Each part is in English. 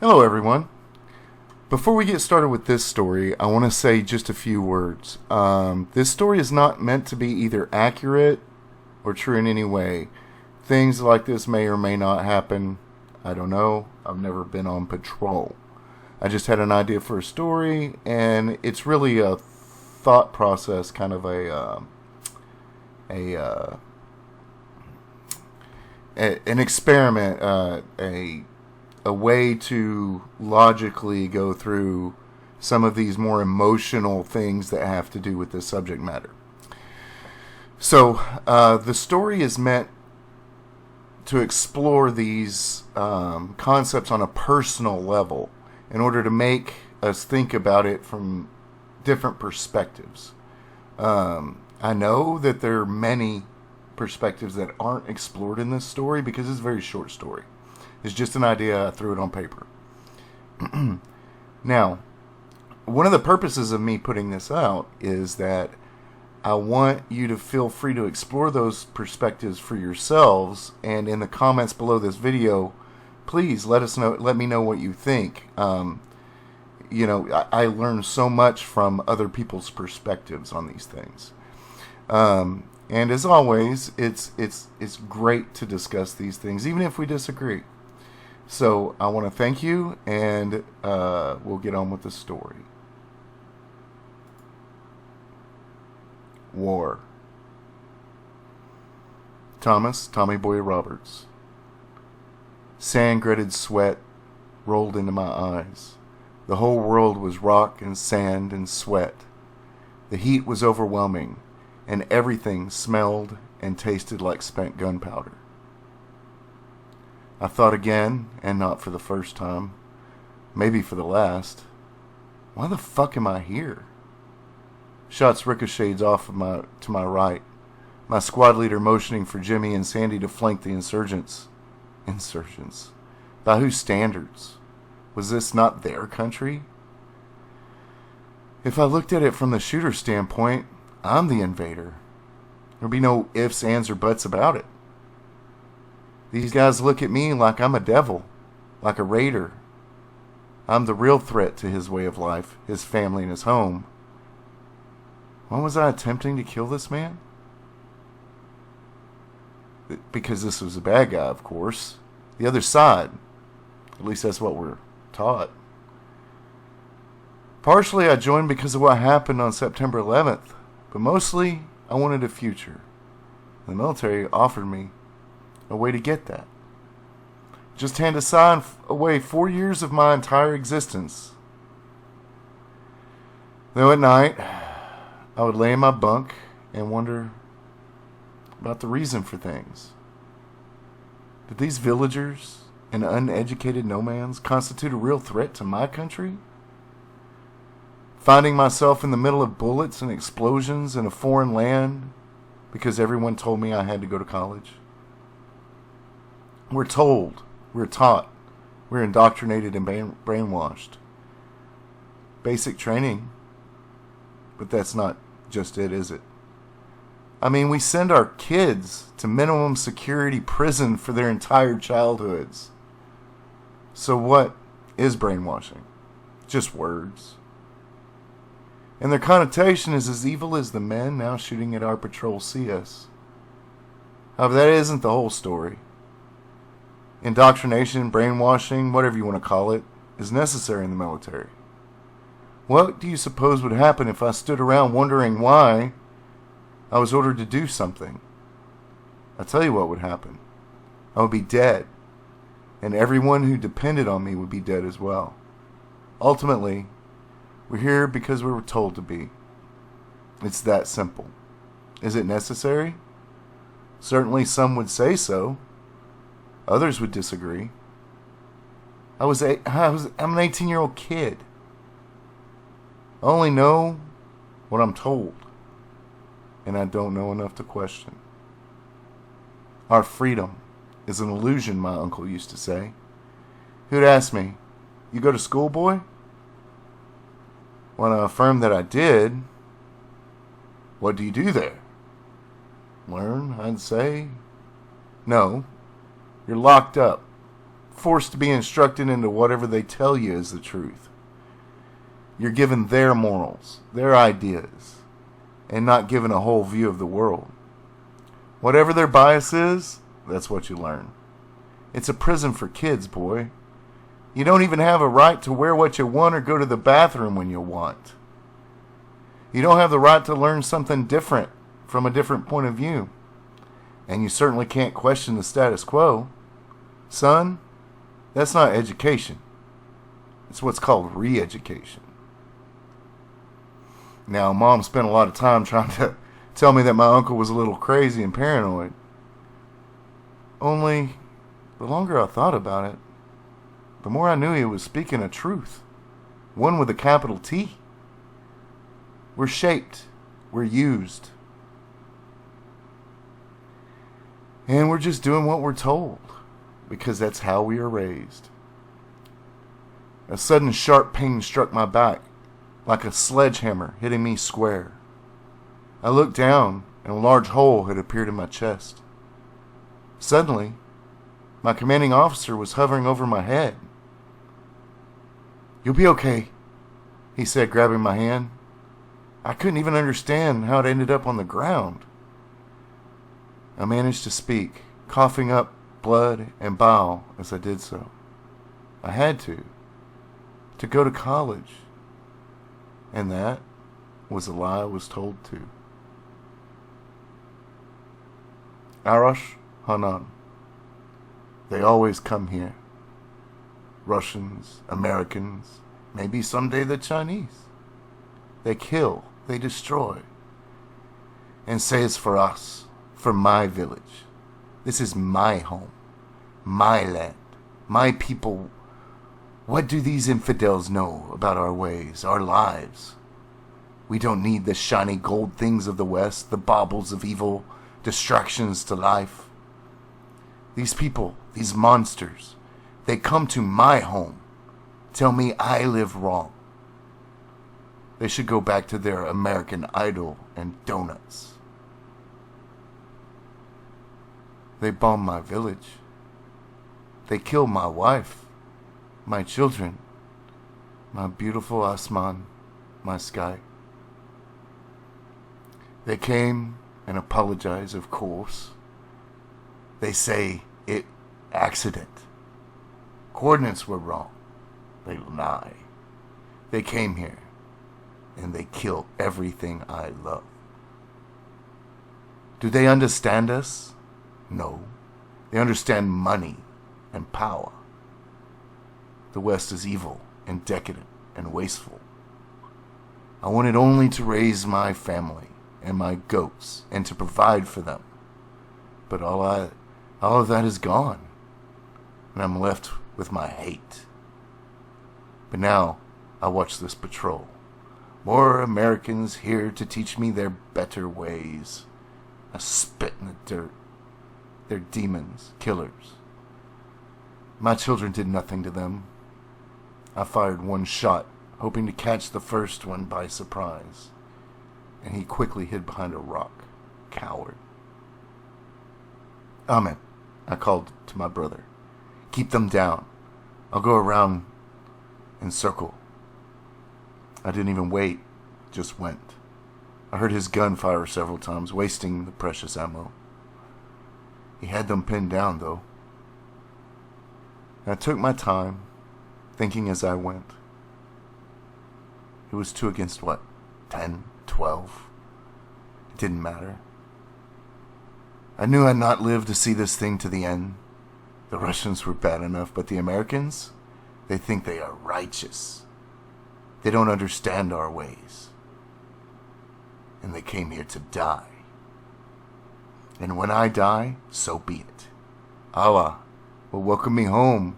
Hello, everyone. Before we get started with this story, I want to say just a few words. This story is not meant to be either accurate or true in any way. Things like this may or may not happen. I don't know. I've never been on patrol. I just had an idea for a story, and it's really a thought process, kind of an experiment, a way to logically go through some of these more emotional things that have to do with this subject matter. So, the story is meant to explore these concepts on a personal level in order to make us think about it from different perspectives. I know that there are many perspectives that aren't explored in this story because it's a very short story. It's just an idea. I threw it on paper. Now, one of the purposes of me putting this out is that I want you to feel free to explore those perspectives for yourselves. And in the comments below this video, please let me know what you think. I learn so much from other people's perspectives on these things. And as always, it's great to discuss these things, even if we disagree. So I want to thank you, and we'll get on with the story. War. Tommy Boy Roberts. Sand-gritted sweat rolled into my eyes. The whole world was rock and sand and sweat. The heat was overwhelming, and everything smelled and tasted like spent gunpowder. I thought again, and not for the first time, maybe for the last, why the fuck am I here? Shots ricocheted off of to my right, my squad leader motioning for Jimmy and Sandy to flank the insurgents. Insurgents? By whose standards? Was this not their country? If I looked at it from the shooter's standpoint, I'm the invader. There'd be no ifs, ands, or buts about it. These guys look at me like I'm a devil, like a raider. I'm the real threat to his way of life, his family, and his home. Why was I attempting to kill this man? Because this was a bad guy, of course. The other side. At least that's what we're taught. Partially I joined because of what happened on September 11th, but mostly I wanted a future. The military offered me a way to get that. Just hand aside away 4 years of my entire existence. Though at night, I would lay in my bunk and wonder about the reason for things. Did these villagers and uneducated nomads constitute a real threat to my country? Finding myself in the middle of bullets and explosions in a foreign land because everyone told me I had to go to college? We're told, we're taught, we're indoctrinated and brainwashed. Basic training, but that's not just it, is it? I mean, we send our kids to minimum security prison for their entire childhoods. So what is brainwashing? Just words. And their connotation is as evil as the men now shooting at our patrol see us. However, that isn't the whole story. Indoctrination, brainwashing, whatever you want to call it, is necessary in the military. What do you suppose would happen if I stood around wondering why I was ordered to do something? I'll tell you what would happen. I would be dead, and everyone who depended on me would be dead as well. Ultimately, we're here because we were told to be. It's that simple. Is it necessary? Certainly some would say so. Others would disagree. I'm an 18-year-old kid. I only know what I'm told, and I don't know enough to question. Our freedom is an illusion, my uncle used to say. He'd ask me, "You go to school, boy?" When I affirmed that I did, "What do you do there?" "Learn," I'd say. "No, you're locked up forced to be instructed into whatever they tell you is the truth. You're given their morals, their ideas, and not given a whole view of the world. Whatever their bias is, that's what you learn. It's a prison for kids, boy. You don't even have a right to wear what you want or go to the bathroom when you want. You don't have the right to learn something different from a different point of view. And you certainly can't question the status quo. Son, that's not education. It's what's called re-education. Now, Mom spent a lot of time trying to tell me that my uncle was a little crazy and paranoid. Only, the longer I thought about it, the more I knew he was speaking a truth. One with a capital T. We're shaped. We're used. And we're just doing what we're told, because that's how we are raised. A sudden sharp pain struck my back, like a sledgehammer hitting me square. I looked down, and a large hole had appeared in my chest. Suddenly, my commanding officer was hovering over my head. "You'll be okay," he said, grabbing my hand. I couldn't even understand how it ended up on the ground. I managed to speak, coughing up blood and bile as I did so. I had to go to college. And that was a lie I was told to. Arash Hanan. They always come here. Russians, Americans, maybe someday the Chinese. They kill, they destroy, and say it's for us, for my village. This is my home, my land, my people. What do these infidels know about our ways, our lives? We don't need the shiny gold things of the West, the baubles of evil, distractions to life. These people, these monsters, they come to my home, tell me I live wrong. They should go back to their American Idol and donuts. They bomb my village. They kill my wife, my children, my beautiful Asman, my sky. They came and apologized, of course. They say it accident. Coordinates were wrong. They lie. They came here and they kill everything I love. Do they understand us? No. They understand money and power. The West is evil and decadent and wasteful. I wanted only to raise my family and my goats and to provide for them. But all of that is gone, and I'm left with my hate. But now I watch this patrol. More Americans here to teach me their better ways. I spit in the dirt. They're demons, killers. My children did nothing to them. I fired one shot, hoping to catch the first one by surprise, and he quickly hid behind a rock. Coward. Amen, I called to my brother. Keep them down. I'll go around and circle. I didn't even wait, just went. I heard his gun fire several times, wasting the precious ammo. He had them pinned down, though. I took my time, thinking as I went. It was 2 against what? 10? 12? It didn't matter. I knew I'd not live to see this thing to the end. The Russians were bad enough, but the Americans, they think they are righteous. They don't understand our ways. And they came here to die. And when I die, so be it. Allah will welcome me home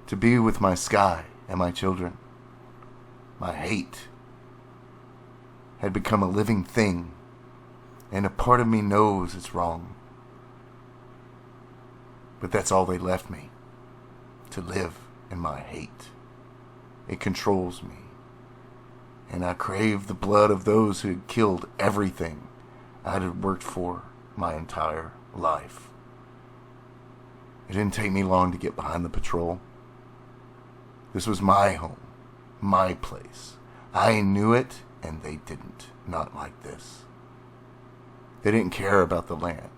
to be with my sky and my children. My hate had become a living thing, and a part of me knows it's wrong. But that's all they left me, to live in my hate. It controls me, and I crave the blood of those who had killed everything I had worked for my entire life. It didn't take me long to get behind the patrol. This was my home, my place. I knew it, and they didn't. Not like this. They didn't care about the land.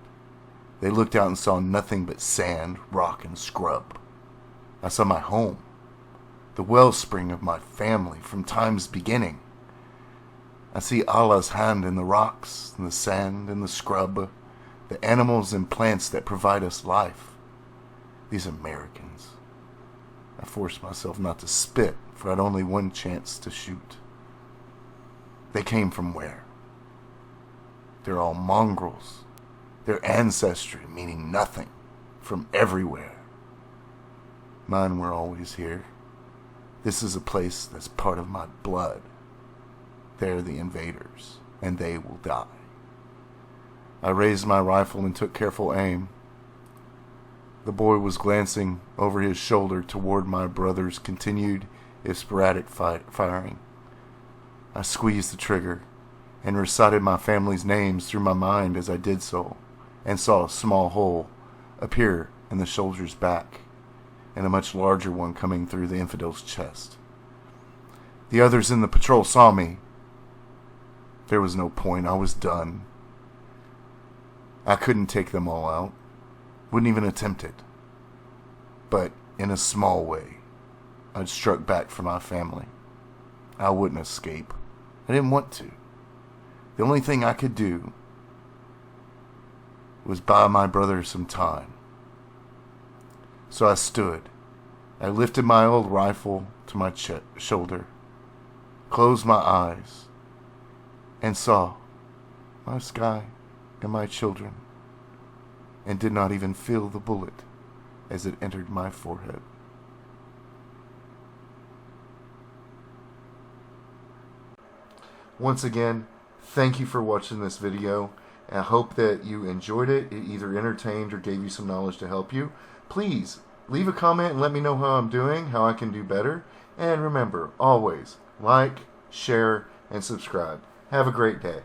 They looked out and saw nothing but sand, rock, and scrub. I saw my home, the wellspring of my family from time's beginning. I see Allah's hand in the rocks, in the sand, in the scrub, the animals and plants that provide us life. These Americans. I forced myself not to spit, for I had only one chance to shoot. They came from where? They're all mongrels. Their ancestry meaning nothing, from everywhere. Mine were always here. This is a place that's part of my blood. They're the invaders, and they will die. I raised my rifle and took careful aim. The boy was glancing over his shoulder toward my brother's continued, if sporadic, firing. I squeezed the trigger and recited my family's names through my mind as I did so, and saw a small hole appear in the soldier's back, and a much larger one coming through the infidel's chest. The others in the patrol saw me. There was no point. I was done. I couldn't take them all out. Wouldn't even attempt it. But in a small way, I'd struck back for my family. I wouldn't escape. I didn't want to. The only thing I could do was buy my brother some time. So I stood. I lifted my old rifle to my shoulder, closed my eyes, and saw my sky and my children, and did not even feel the bullet as it entered my forehead. Once again, thank you for watching this video. I hope that you enjoyed it. It either entertained or gave you some knowledge to help you. Please leave a comment and let me know how I'm doing, how I can do better. And remember, always like, share, and subscribe. Have a great day.